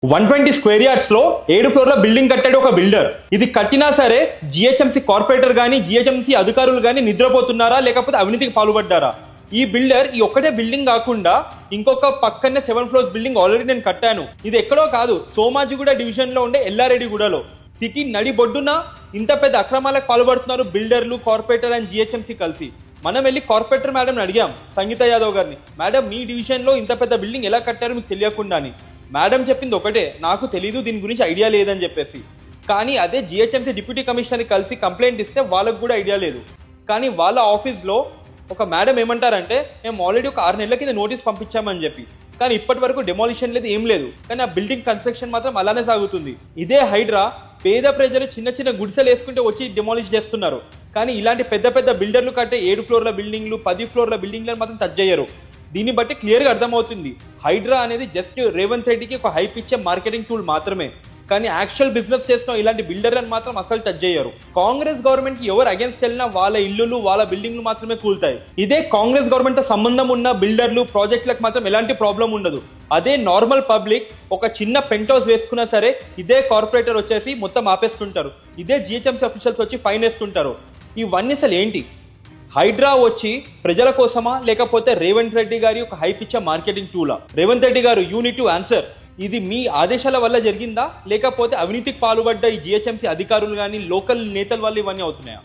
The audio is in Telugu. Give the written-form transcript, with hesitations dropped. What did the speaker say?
120 స్క్వేర్ యార్డ్స్ లో 7 ఫ్లోర్ల బిల్డింగ్ కట్టాడు ఒక బిల్డర్. ఇది కట్టినా సరే జిహెచ్ఎంసీ కార్పొరేటర్ గానీ జిహెచ్ఎంసీ అధికారులు గానీ నిద్రపోతున్నారా లేకపోతే అవినీతికి పాల్పడ్డారా? ఈ బిల్డర్ ఈ ఒక్కటే బిల్డింగ్ కాకుండా ఇంకొక పక్కనే 7 ఫ్లోర్స్ బిల్డింగ్ ఆల్రెడీ నేను కట్టాను. ఇది ఎక్కడో కాదు, సోమాజిగూడ డివిజన్ లో ఉండే ఎల్లారెడ్డిగూడలో. సిటీ నడిబొడ్డున ఇంత పెద్ద అక్రమాలకు పాల్పడుతున్నారు బిల్డర్లు, కార్పొరేటర్ అండ్ జిహెచ్ఎంసీ కలిసి. మనం వెళ్ళి కార్పొరేటర్ మేడం అడిగాం, సంగీత యాదవ్ గారిని, మేడం మీ డివిజన్ లో ఇంత పెద్ద బిల్డింగ్ ఎలా కట్టారో మీకు తెలియకుండా అని. మేడం చెప్పింది ఒకటే, నాకు తెలీదు, దీని గురించి ఐడియా లేదని చెప్పేసి. కానీ అదే జిహెచ్ఎంసీ డిప్యూటీ కమిషనర్ని కలిసి కంప్లైంట్ ఇస్తే వాళ్ళకు కూడా ఐడియా లేదు. కానీ వాళ్ళ ఆఫీస్లో ఒక మేడం ఏమంటారంటే, మేము ఆల్రెడీ ఒక 6 నెలల కింద నోటీస్ పంపించామని చెప్పి, కానీ ఇప్పటి వరకు డెమాలిషన్ లేదు, ఏం లేదు. కానీ ఆ బిల్డింగ్ కన్స్ట్రక్షన్ మాత్రం అలానే సాగుతుంది. ఇదే హైడ్రా పేద ప్రజలు చిన్న చిన్న గుడిసెలు వేసుకుంటే వచ్చి డెమాలిష్ చేస్తున్నారు. కానీ ఇలాంటి పెద్ద పెద్ద బిల్డర్లు కట్టే 7 ఫ్లోర్ల బిల్డింగ్లు, 10 ఫ్లోర్ల బిల్డింగ్లను మాత్రం టచ్ చేయరు. దీన్ని బట్టి క్లియర్గా అర్థమవుతుంది, హైడ్రా అనేది జస్ట్ రేవంత్ రెడ్డికి ఒక హైప్ ఇచ్చే మార్కెటింగ్ టూల్ మాత్రమే. కానీ యాక్చువల్ బిజినెస్ చేసిన ఇలాంటి బిల్డర్లను మాత్రం అసలు టచ్ చేయరు. కాంగ్రెస్ గవర్నమెంట్ కి ఎవరు అగేన్స్ట్ వెళ్ళినా వాళ్ళ ఇల్లులు, వాళ్ళ బిల్డింగ్లు మాత్రమే కూలుతాయి. ఇదే కాంగ్రెస్ గవర్నమెంట్ తో సంబంధం ఉన్న బిల్డర్లు, ప్రాజెక్టులకు మాత్రం ఎలాంటి ప్రాబ్లం ఉండదు. అదే నార్మల్ పబ్లిక్ ఒక చిన్న పెంట్ హౌస్ వేసుకున్నా సరే ఇదే కార్పొరేటర్ వచ్చేసి మొత్తం ఆపేస్తుంటారు. ఇదే జిహెచ్ఎంసీ అఫీషియల్స్ వచ్చి ఫైన్ వేస్తుంటారు. ఇవన్నీ అసలు ఏంటి? హైడ్రా వచ్చి ప్రజల కోసమా లేకపోతే రేవంత్ రెడ్డి గారి ఒక హైప్ ఇచ్చే మార్కెటింగ్ టూలా? రేవంత్ రెడ్డి గారు, యూ నీడ్ టు ఆన్సర్. ఇది మీ ఆదేశాల వల్ల జరిగిందా లేకపోతే అవినీతికి పాల్పడ్డ ఈ జిహెచ్ఎంసీ అధికారులు కానీ లోకల్ నేతల వల్ల ఇవన్నీ అవుతున్నాయా?